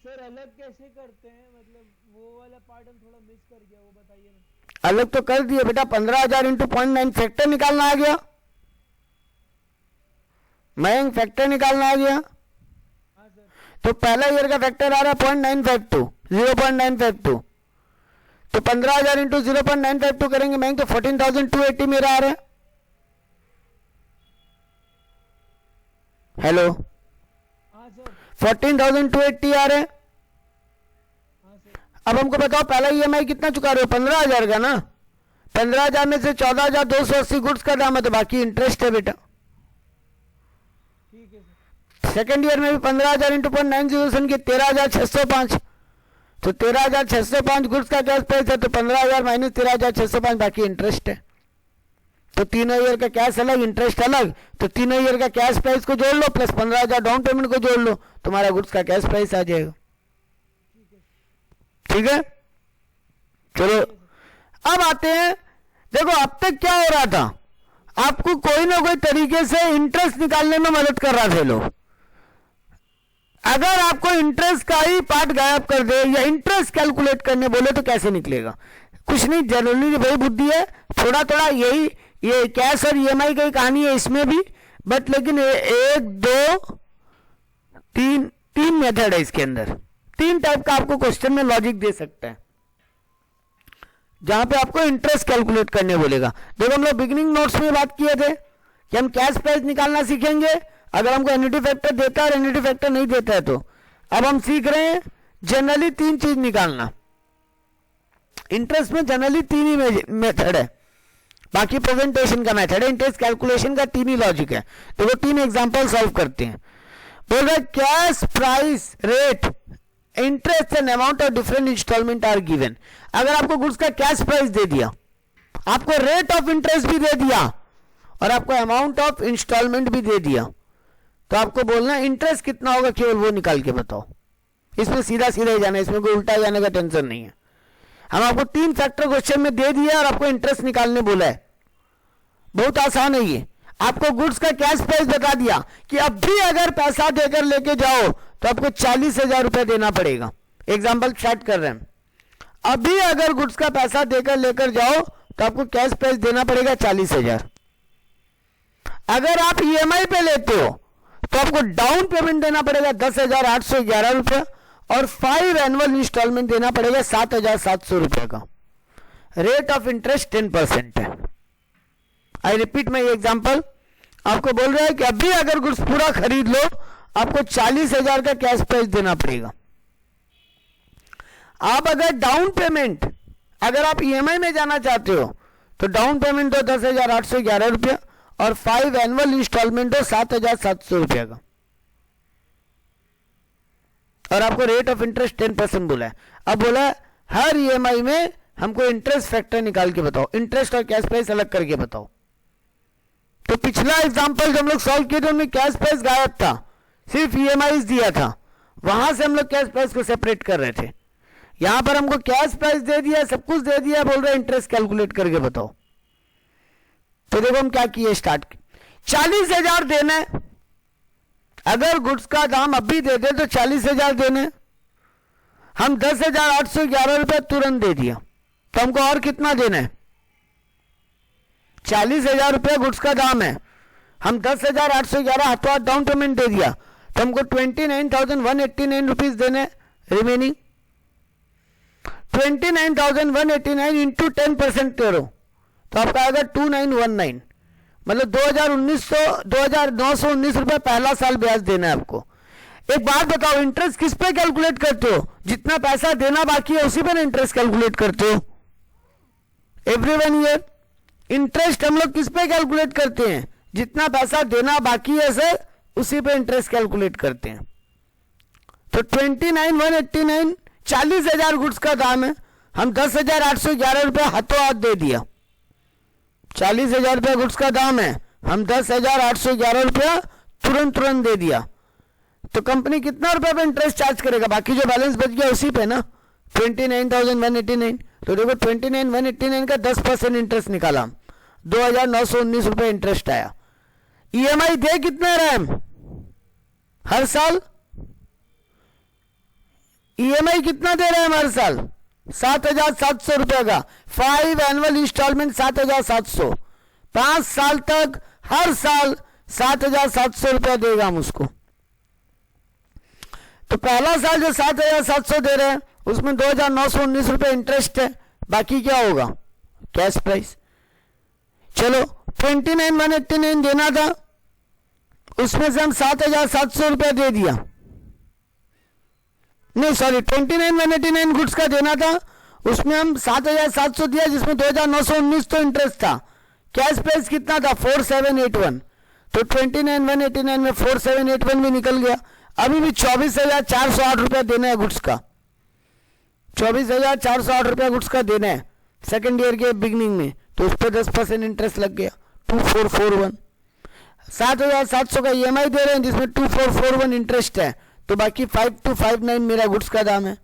सर अलग कैसे करते हैं, मतलब वो वाला पार्ट हम थोड़ा मिस कर गया, वो बताइए ना। अलग तो कर दिए बेटा, 15,000 इंटू 0.9 फैक्टर निकालना आ गया, महंग फैक्टर निकालना आ गया। हाँ सर। तो पहला ईयर का फैक्टर आ रहा है 0.952, 0.952, तो 15,000 इंटू 0.952 करेंगे महंग, तो 14,280 मेरा आ रहा है। हेलो, हाँ सर। 14,280 आ रहे हैं। हाँ सर। अब हमको बताओ पहला ईएमआई कितना चुका रहे हो? 15,000 का ना। 15,000 में से 14,280 गुड्स का दाम है, तो बाकी इंटरेस्ट है बेटा। ठीक है सर। सेकेंड ईयर में भी 15,000 इंटू 0.907 की 13,605, तो 13,605 गुड्स का कैश प्राइस है, तो 15,000 माइनस 13,605 बाकी इंटरेस्ट है। तो तीनों ईयर का कैश अलग, इंटरेस्ट अलग, तो तीनों ईयर का कैश प्राइस को जोड़ लो प्लस 15,000 डाउन पेमेंट को जोड़ लो, तुम्हारा गुड्स का कैश प्राइस आ जाएगा। ठीक है, चलो अब आते हैं। देखो अब तक क्या हो रहा था, आपको कोई ना कोई तरीके से इंटरेस्ट निकालने में मदद कर रहा था लोग। अगर आपको इंटरेस्ट का ही पार्ट गायब कर दे या इंटरेस्ट कैलकुलेट करने बोले तो कैसे निकलेगा? कुछ नहीं, जनरली वही बुद्धि है, थोड़ा थोड़ा यही, ये कैश और ईएमआई की कहानी है इसमें भी, बट लेकिन एक दो तीन मेथड है इसके अंदर, तीन टाइप का आपको क्वेश्चन में लॉजिक दे सकता है जहां पे आपको इंटरेस्ट कैलकुलेट करने बोलेगा। देखो हम लोग बिगिनिंग नोट्स में बात किए थे कि हम कैश प्राइस निकालना सीखेंगे अगर हमको एन्युटी फैक्टर देता है और एन्युटी फैक्टर नहीं देता है तो। अब हम सीख रहे हैं जनरली तीन चीज निकालना। इंटरेस्ट में जनरली तीन ही मेथड है, बाकी प्रेजेंटेशन का मेथड है, इंटरेस्ट कैलकुलेशन का तीन ही लॉजिक है। तो वो तीन एग्जांपल सॉल्व करते हैं। बोल रहे cash price rate interest and amount of different instalment are given. अगर आपको गुड्स का कैश प्राइस दे दिया, आपको रेट ऑफ इंटरेस्ट भी दे दिया और आपको अमाउंट ऑफ इंस्टॉलमेंट भी दे दिया, तो आपको बोलना इंटरेस्ट कितना होगा केवल वो निकाल के बताओ। इसमें सीधा सीधा ही जाना है, इसमें कोई उल्टा जाने का टेंशन नहीं है। हम आपको तीन फैक्टर क्वेश्चन में दे दिया और आपको इंटरेस्ट निकालने बोला है, बहुत आसान है ये। आपको गुड्स का कैश प्राइस बता दिया कि अब भी अगर पैसा देकर लेके जाओ तो आपको 40,000 रुपए देना पड़ेगा। एग्जाम्पल स्टार्ट कर रहे हैं, अभी अगर गुड्स का पैसा देकर लेकर जाओ तो आपको कैश प्राइस देना पड़ेगा 40,000। अगर आप ईएमआई पे लेते हो तो आपको डाउन पेमेंट देना पड़ेगा 10,811 रुपए और 5 एनुअल इंस्टॉलमेंट देना पड़ेगा 7,700 रुपए का। रेट ऑफ इंटरेस्ट 10% है। आई रिपीट माई एग्जाम्पल, आपको बोल रहा है कि अभी अगर गुड्स पूरा खरीद लो आपको 40,000 का कैश प्राइस देना पड़ेगा। आप अगर डाउन पेमेंट, अगर आप ईएमआई में जाना चाहते हो तो डाउन पेमेंट दो 10,811 रुपया और 5 एनुअल इंस्टॉलमेंट दो 7,700 रुपया का, और आपको रेट ऑफ इंटरेस्ट 10% बोला है। अब बोला हर ईएमआई में हमको इंटरेस्ट फैक्टर निकाल के बताओ, इंटरेस्ट और कैश प्राइस अलग करके बताओ। तो पिछला एग्जांपल जो हम लोग सॉल्व किए थे उनमें कैश प्राइस गायब था, सिर्फ ईएमआई दिया था, वहां से हम लोग कैश प्राइस को सेपरेट कर रहे थे। यहां पर हमको कैश प्राइस दे दिया, सब कुछ दे दिया, बोल रहे इंटरेस्ट कैलकुलेट करके बताओ। तो देखो हम क्या किए, स्टार्ट 40,000 देना है। अगर गुड्स का दाम अभी दे दे तो 40,000 देने, हम 10,811 रुपए तुरंत दे दिया, तो हमको और कितना देना है? 40,000 रुपये गुड्स का दाम है, हम 10,811 हाथों हाथ डाउन पेमेंट दे दिया, तो हमको 29,189 रुपीज देने रिमेनिंग। 29,189 इंटू 10% करो तो आपका आएगा 2,919, मतलब 2,919 रुपए पहला साल ब्याज देना है आपको। एक बात बताओ, इंटरेस्ट किस पे कैलकुलेट करते हो? जितना पैसा देना बाकी है उसी पे इंटरेस्ट कैलकुलेट करते हो एवरी 1 ईयर। इंटरेस्ट हम लोग किस पे कैलकुलेट करते हैं? जितना पैसा देना बाकी है सर उसी पे इंटरेस्ट कैलकुलेट करते हैं। तो 29,189 40,000 गुड्स का दाम है, हम 10,811 रुपए हाथों हाथ दे दिया। 40,000 रुपया गुड्स का दाम है, हम 10,811 रुपया तुरंत दे दिया। तो कंपनी कितना रुपए पे इंटरेस्ट चार्ज करेगा? बाकी जो बैलेंस बच गया उसी पे ना, 29,189। तो देखो 29,189 का 10% इंटरेस्ट निकाला, 2,919 रुपए इंटरेस्ट आया। ईएमआई दे कितना रहे हम हर साल? ईएमआई कितना दे रहे हैं हम हर साल? 7,700 रुपए का। 5 एनुअल इंस्टॉलमेंट 7,700, 5 साल तक हर साल 7,700 रुपया देगा हम उसको। तो पहला साल जो 7,700 दे रहे हैं उसमें 2,919 रुपए इंटरेस्ट है, बाकी क्या होगा? Cash price. चलो 29,189 देना था, उसमें से हम 7,700 रुपया दे दिया, नहीं सॉरी 29,189 गुड्स का देना था, उसमें हम 7,700 दिया, जिसमें 2,919 तो इंटरेस्ट था। कैश प्राइस कितना था? 4,781। तो 29,189 में 4,781 भी निकल गया। अभी भी 24,408 रुपया देना है गुड्स का, 24,408 रुपया गुड्स का देना है सेकेंड ईयर के बिगिनिंग में, तो उस पर 10% इंटरेस्ट लग गया, 2441। 7,700 का EMI दे रहे हैं जिसमें 2441 इंटरेस्ट है, तो बाकी 5259 मेरा गुड्स का दाम है।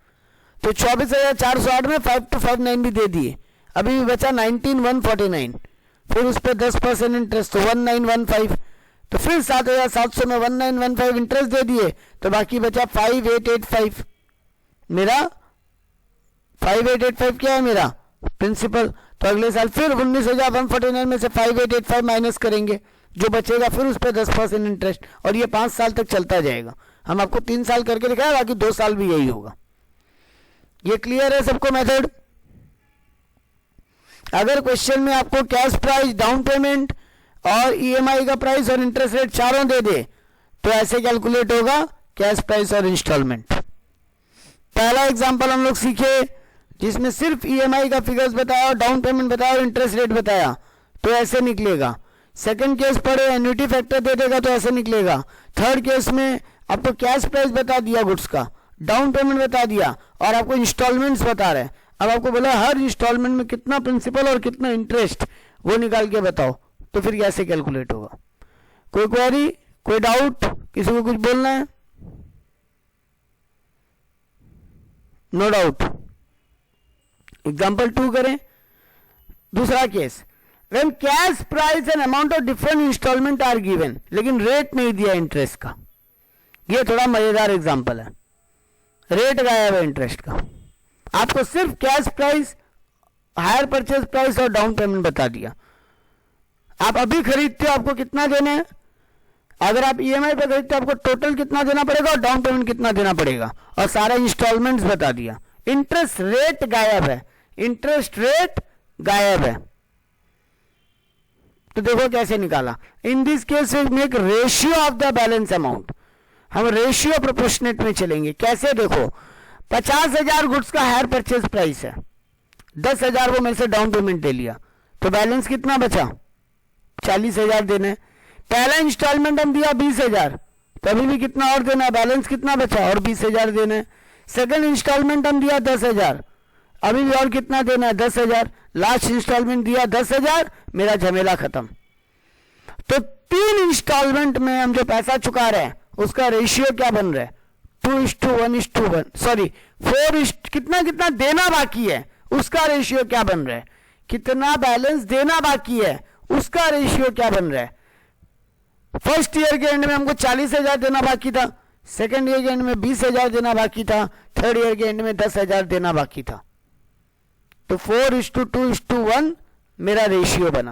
तो 24,408 में 5259 भी दे दिए, अभी भी बचा 19,149, फिर उस पर 10% इंटरेस्ट तो 1915, तो फिर 7,700 में 1915 इंटरेस्ट दे दिए, तो बाकी बचा 5885 मेरा। 5885 क्या है मेरा प्रिंसिपल। तो अगले साल फिर 19,149 में से 5885 माइनस करेंगे, जो बचेगा फिर उस पर 10% इंटरेस्ट, और ये 5 साल तक चलता जाएगा। हम आपको 3 साल करके दिखाया, बाकी 2 साल भी यही होगा। ये क्लियर है सबको मेथड। अगर क्वेश्चन में आपको कैश प्राइस, डाउन पेमेंट और EMI का प्राइस और इंटरेस्ट रेट चारों दे दे, तो ऐसे कैलकुलेट होगा कैश प्राइस और इंस्टॉलमेंट। पहला एग्जांपल हम लोग सीखे जिसमें सिर्फ EMI का फिगर्स बताया, डाउन पेमेंट बताया और इंटरेस्ट रेट बताया, तो ऐसे निकलेगा। सेकंड केस पढ़े, एन्युटी फैक्टर दे देगा तो ऐसे निकलेगा। थर्ड केस में आपको कैश प्राइस बता दिया गुड्स का, डाउन पेमेंट बता दिया और आपको इंस्टॉलमेंट्स बता रहे हैं। अब आपको बोला हर इंस्टॉलमेंट में कितना प्रिंसिपल और कितना इंटरेस्ट, वो निकाल के बताओ, तो फिर कैसे कैलकुलेट होगा। कोई क्वेरी, कोई डाउट, किसी को कुछ बोलना है? No doubt. एग्जाम्पल 2 करें। दूसरा case, when cash price and amount of different instalment are given, लेकिन रेट नहीं दिया इंटरेस्ट का। ये थोड़ा मजेदार एग्जाम्पल है, रेट गायब है इंटरेस्ट का। आपको सिर्फ cash price, higher purchase price और डाउन पेमेंट बता दिया। आप अभी खरीदते हो, आपको कितना देना है। अगर आप EMI पे खरीदते हो, आपको टोटल कितना देना पड़ेगा और डाउन पेमेंट कितना देना पड़ेगा, और सारा इंस्टॉलमेंट्स बता दिया। इंटरेस्ट रेट गायब है, इंटरेस्ट रेट गायब है। तो देखो कैसे निकाला। In this case we make ratio of the balance amount. हम रेशियो प्रोपोर्शनेट में चलेंगे। कैसे देखो, 50,000 गुड्स का हायर परचेज प्राइस है, 10,000 वो मेरे से डाउन पेमेंट दे लिया, तो बैलेंस कितना बचा, 40,000 देना है। पहला इंस्टॉलमेंट हम दिया 20,000, तो अभी भी कितना और देना है, बैलेंस कितना बचा और 20,000 देना है। सेकंड इंस्टॉलमेंट हम दिया 10,000, अभी भी और कितना देना है, 10,000। लास्ट इंस्टॉलमेंट दिया 10,000, मेरा झमेला खत्म। तो 3 इंस्टॉलमेंट में हम जो पैसा चुका रहे हैं उसका रेशियो क्या बन रहा है, 2:1:1, सॉरी 4 कितना कितना देना बाकी है उसका रेशियो क्या बन रहा है, कितना बैलेंस देना बाकी है उसका रेशियो क्या बन रहा है। फर्स्ट ईयर के एंड में हमको 40,000 देना बाकी था, सेकेंड ईयर के एंड में 20,000 देना बाकी था, थर्ड ईयर के एंड में 10,000 देना बाकी था। तो 4:2:1 मेरा रेशियो बना।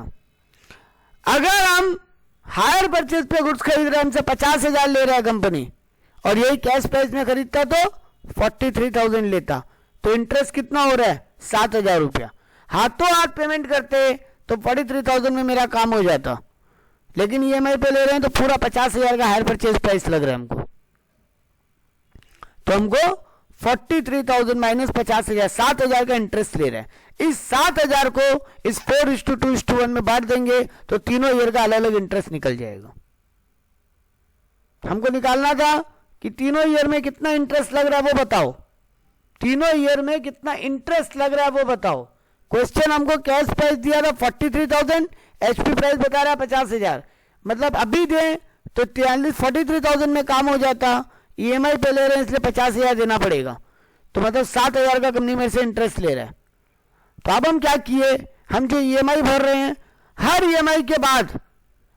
अगर हम हायर परचेज पे गुड्स खरीद रहे हैं, हमसे 50,000 ले रहा है कंपनी, और यही कैश प्राइस में खरीदता तो 43,000 लेता, तो इंटरेस्ट कितना हो रहा है, 7,000 रुपया। हाथों हाथ पेमेंट करते तो 43,000 में मेरा काम हो जाता, लेकिन EMI पे ले रहे हैं तो पूरा 50,000 का हायर परचेज प्राइस लग रहा है हमको। तो हमको 43,000 माइनस 50,000, 7,000 का इंटरेस्ट ले रहे हैं। इस 7,000 को इस 4:2:1 में बांट देंगे तो तीनों ईयर का अलग अलग इंटरेस्ट निकल जाएगा। हमको निकालना था कि तीनों ईयर में कितना इंटरेस्ट लग रहा है वो बताओ, तीनों ईयर में कितना इंटरेस्ट लग रहा है वो बताओ। क्वेश्चन हमको कैश प्राइस दिया था 43,000, HP प्राइस बता रहा है 50,000, मतलब अभी दें तो 43,000 में काम हो जाता। EMI पे ले रहे हैं इसलिए 50,000 देना पड़ेगा, तो मतलब 7,000 का कंपनी मेरे से इंटरेस्ट ले रहा है। तो अब हम क्या किए, हम जो EMI भर रहे हैं, हर EMI के बाद,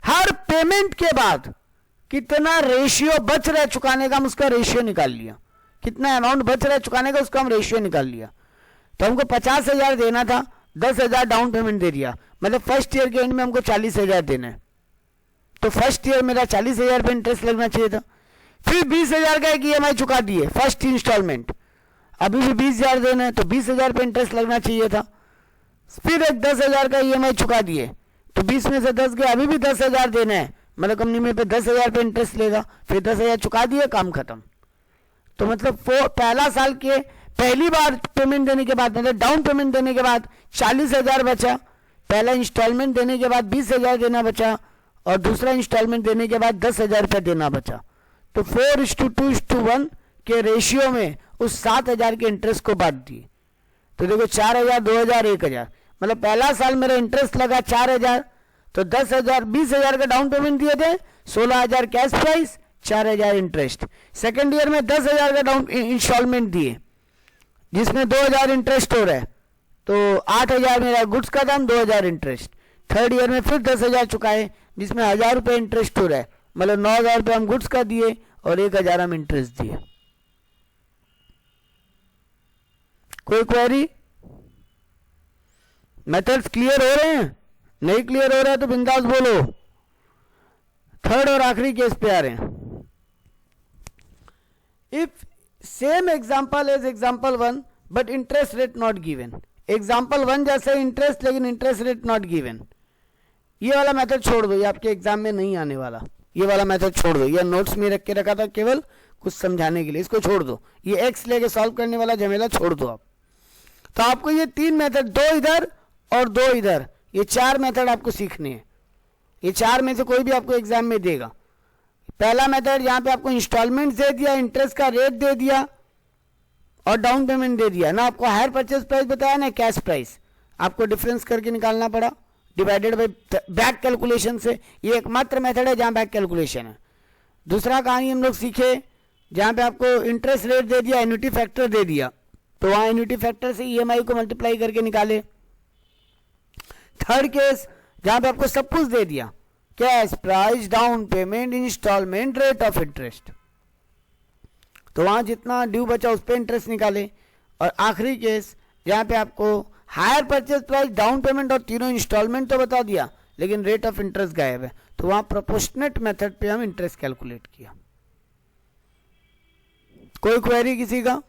हर पेमेंट के बाद कितना रेशियो बच रहा है चुकाने का, हम उसका रेशियो निकाल लिया। कितना अमाउंट बच रहा है चुकाने का उसका हम रेशियो निकाल लिया। तो हमको 50,000 देना था, 10,000 डाउन पेमेंट दे दिया, मतलब फर्स्ट ईयर के एंड में हमको 40,000 देना है। तो फर्स्ट ईयर मेरा 40,000 पे इंटरेस्ट लगना चाहिए था। फिर 20,000 का एक EMI चुका दिए फर्स्ट इंस्टॉलमेंट, अभी भी 20,000 देना है तो 20,000 पे इंटरेस्ट लगना चाहिए था। फिर एक 10,000 का EMI चुका दिए, तो 20 में से 10 गया, अभी भी 10,000 देना है, मतलब कंपनी में पे 10,000 पे इंटरेस्ट लेगा। फिर 10,000 चुका दिए, काम खत्म। तो मतलब पहला साल के पहली बार पेमेंट देने के बाद, मतलब डाउन पेमेंट देने के बाद 40,000 बचा, पहला इंस्टॉलमेंट देने के बाद 20,000 देना बचा, और दूसरा इंस्टॉलमेंट देने के बाद 10,000 रुपया देना बचा। तो 4:2:1 के रेशियो में उस 7,000 के इंटरेस्ट को बांट दिए। तो देखो 4,000, 2,000, 1,000, मतलब पहला साल मेरा इंटरेस्ट लगा 4,000, तो 10,000 20,000 का डाउन पेमेंट दिए थे, 16,000 cash price, 4,000 interest. Second year में 10,000 का डाउन इंस्टॉलमेंट दिए जिसमें 2,000 इंटरेस्ट हो रहा है, तो 8,000 मेरा गुड्स का दाम, 2,000 इंटरेस्ट। थर्ड ईयर में फिर 10,000 चुकाए जिसमें 1,000 रुपये इंटरेस्ट हो रहा है, मतलब 9,000 रुपये हम गुड्स का दिए और 1,000 हम इंटरेस्ट दिए। कोई क्वेरी? मेथड्स क्लियर हो रहे हैं? नहीं क्लियर हो रहा है तो बिंदास बोलो। थर्ड और आखिरी केस पे आ रहे हैं। If same example as example 1 but interest rate not given. Example 1 जैसे इंटरेस्ट, लेकिन इंटरेस्ट रेट नॉट गिवन। ये वाला मेथड छोड़ दो, ये आपके एग्जाम में नहीं आने वाला। ये वाला मेथड छोड़ दो, ये नोट्स में रख के रखा था केवल कुछ समझाने के लिए, इसको छोड़ दो। ये एक्स लेके सॉल्व करने वाला झमेला छोड़ दो आप। तो आपको ये 3 मेथड, 2 इधर और 2 इधर, ये 4 मेथड आपको सीखने हैं। ये 4 में से कोई भी आपको एग्जाम में देगा। पहला मेथड यहाँ पे आपको इंस्टॉलमेंट दे दिया, इंटरेस्ट का रेट दे दिया और डाउन पेमेंट दे दिया ना। आपको हायर परचेज प्राइस बताया ना, कैश प्राइस, आपको डिफरेंस करके निकालना पड़ा डिवाइडेड बाय बैक कैलकुलेशन से। ये एकमात्र मेथड है जहाँ बैक कैलकुलेशन है। दूसरा कहानी हम लोग सीखे जहाँ पे आपको इंटरेस्ट रेट दे दिया, एन्युटी फैक्टर दे दिया, तो वहाँ एन्युटी फैक्टर से ईएमआई को मल्टीप्लाई करके निकाले। थर्ड केस जहाँ पे आपको सब कुछ दे दिया, cash price, down payment, instalment, rate of interest, तो वहाँ जितना ड्यू बचा उस पर इंटरेस्ट निकाले। और आखिरी केस जहाँ पे आपको higher purchase price, down payment और तीनों इंस्टॉलमेंट तो बता दिया लेकिन रेट ऑफ इंटरेस्ट गायब है, तो वहाँ प्रोपोर्शनेट मेथड पे हम इंटरेस्ट कैलकुलेट किया। कोई क्वेरी किसी का?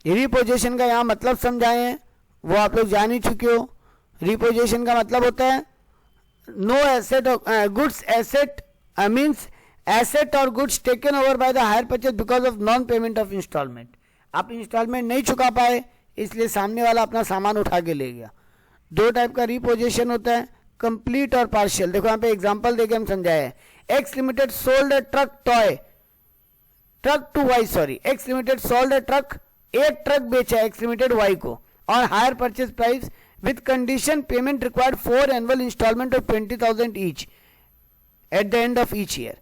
रिपोजिशन का यहाँ मतलब समझाए हैं, वो आप लोग जान ही चुके हो। रिपोजिशन का मतलब होता है no asset goods asset means asset और goods taken over by the hire purchase because of non payment of instalment. आप इंस्टॉलमेंट नहीं चुका पाए इसलिए सामने वाला अपना सामान उठा के ले गया। 2 टाइप का रिपोजिशन होता है, कंप्लीट और पार्शियल। देखो यहाँ पे एग्जांपल देके हम समझाए हैं। X limited sold a truck to Y, sorry, X limited sold a truck, एक ट्रक बेचा एक्स लिमिटेड वाई को और hire purchase price with condition payment required 4 annual instalment of 20,000 each at the end of each year.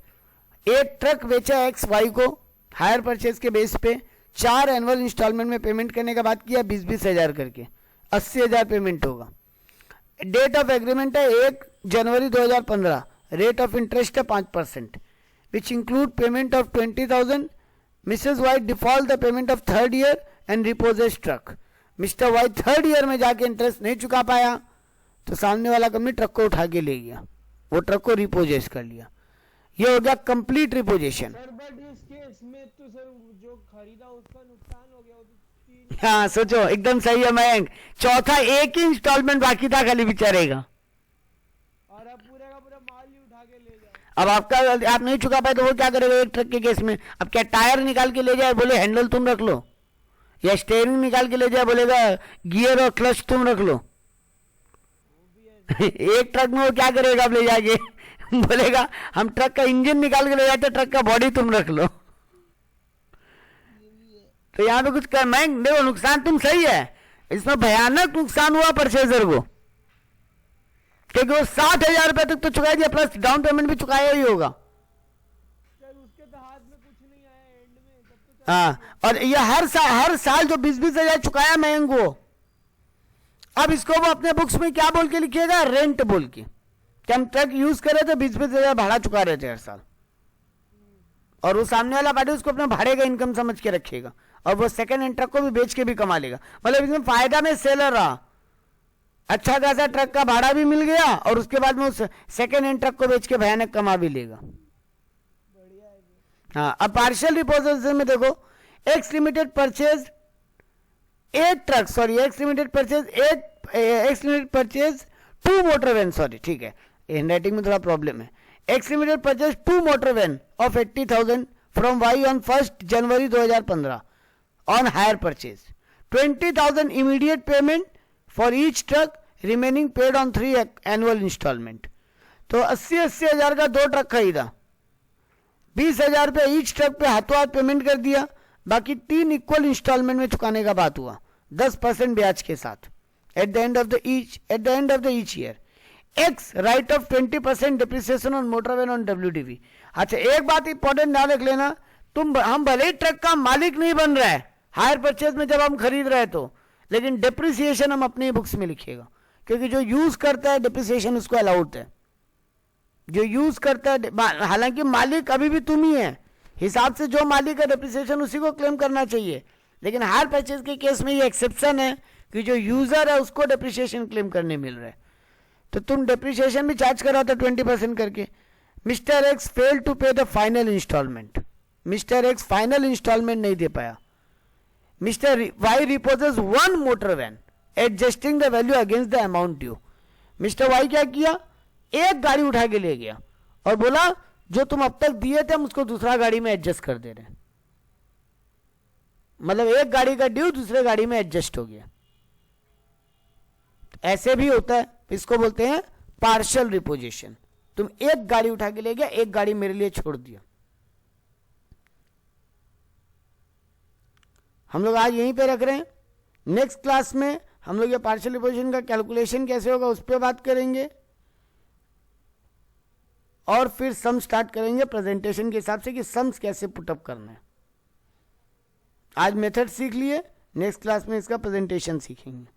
एक truck बेचा X Y को hire purchase के base पे 4 annual instalment में पेमेंट करने का बात किया, 20-20 हजार करके 80,000 पेमेंट होगा। डेट ऑफ एग्रीमेंट है 1 जनवरी 2015, रेट ऑफ इंटरेस्ट है 5%, which include payment of 20,000। Mrs Y default the payment of third year and repossess truck. Mister Y third year में जाके इंटरेस्ट नहीं चुका पाया तो सामने वाला कंपनी ट्रक को उठा के ले गया, वो ट्रक को रिपोजेस कर लिया। ये हो गया कंप्लीट रिपोजेशन। सर बट इस केस में तो सर जो खरीदा उसका नुकसान हो गया, वो तो 3। हाँ सोचो, एकदम सही है मयंक। चौथा एक ही इंस्टॉलमेंट बाकी था खाली बेचारेगा, और अब पूरा का पूरा माल ही उठा के ले जाए। अब आप नहीं चुका पाए तो वो क्या करेगा एक ट्रक के केस में? अब क्या टायर निकाल के ले जाए, बोले हैंडल तुम रख लो, या स्टेयरिंग निकाल के ले जाए, बोलेगा गियर और क्लच तुम रख लो। एक ट्रक में वो क्या करेगा अब ले जाके? बोलेगा हम ट्रक का इंजन निकाल के ले जाते, ट्रक का बॉडी तुम रख लो। तो यहाँ पे कुछ कर, मैं देखो नुकसान तुम सही है, इसमें भयानक नुकसान हुआ परचेजर को, क्योंकि वो 60,000 रुपए तक तो चुका दिया, प्लस डाउन पेमेंट भी चुकाया ही होगा। सर उसके तो हाथ में कुछ नहीं आया एंड में, तब तो हाँ, और ये हर साल जो 20-20 हजार चुकाया महंग वो, अब इसको वो अपने बुक्स में क्या बोल के लिखिएगा? रेंट बोल के, कि हम ट्रक यूज कर रहे थे, 20-20 हजार भाड़ा चुका रहे थे हर साल, और वो सामने वाला पार्टी उसको अपने भाड़े का इनकम समझ के रखेगा, और वो सेकंड हैंड ट्रक को भी बेच के भी कमा लेगा। मतलब इसमें फायदा में सेलर रहा, अच्छा खासा ट्रक का भाड़ा भी मिल गया और उसके बाद में उस सेकंड हैंड ट्रक को बेच के भयानक कमा भी लेगा। हाँ, अब पार्शियल रिपोजिशन में देखो, X limited purchase 8 truck, sorry X limited purchase 2 motor van, sorry ठीक है, हैंड राइटिंग में थोड़ा प्रॉब्लम है। X limited purchase 2 motor van of 80,000 from Y on 1 January 2015 on hire purchase, 20,000 immediate payment for each truck, remaining paid on 3 annual instalment. तो 80 हजार का 2 truck खरीदा, 20,000 रुपये ईच ट्रक पे हाथों हाथ पेमेंट कर दिया, बाकी 3 इक्वल इंस्टॉलमेंट में चुकाने का बात हुआ 10% ब्याज के साथ। at the end of the each year. X write off 20% depreciation on motor van on WDV. अच्छा, एक बात इंपॉर्टेंट ध्यान रख लेना, हम भले ही ट्रक का मालिक नहीं बन रहा है हायर परचेज में जब हम खरीद रहे हैं तो, लेकिन डिप्रिसिएशन हम अपनी बुक्स में लिखिएगा, क्योंकि जो यूज करता है डिप्रिसिएशन उसको अलाउड है, जो यूज करता है, हालांकि मालिक अभी भी तुम ही है, हिसाब से जो मालिक है डिप्रिसिएशन उसी को क्लेम करना चाहिए, लेकिन हायर परचेज के केस में ये एक्सेप्शन है कि जो यूजर है उसको डिप्रिसिएशन क्लेम करने मिल रहा है, तो तुम डिप्रिसिएशन भी चार्ज करा था 20% करके. Mister X fail to pay the final instalment. Mister X final instalment नहीं दे पाया. Mister Y repossess one motor van adjusting the value against the amount due. Mister Y क्या किया, एक गाड़ी उठा के ले गया और बोला जो तुम अब तक दिए थे हम उसको दूसरा गाड़ी में एडजस्ट कर दे रहे हैं, मतलब एक गाड़ी का ड्यू दूसरे गाड़ी में एडजस्ट हो गया. ऐसे भी होता है, इसको बोलते हैं पार्शियल रिपोजिशन. तुम एक गाड़ी उठा के ले गया, एक गाड़ी मेरे लिए छोड़ दिया. हम लोग आज यहीं पे रख रहे हैं. नेक्स्ट क्लास में हम लोग ये पार्शियल रिपोजिशन का कैलकुलेशन कैसे होगा उस पर बात करेंगे, और फिर सम स्टार्ट करेंगे प्रेजेंटेशन के हिसाब से कि सम्स कैसे पुटअप करना है. आज मेथड सीख लिए, नेक्स्ट क्लास में इसका प्रेजेंटेशन सीखेंगे.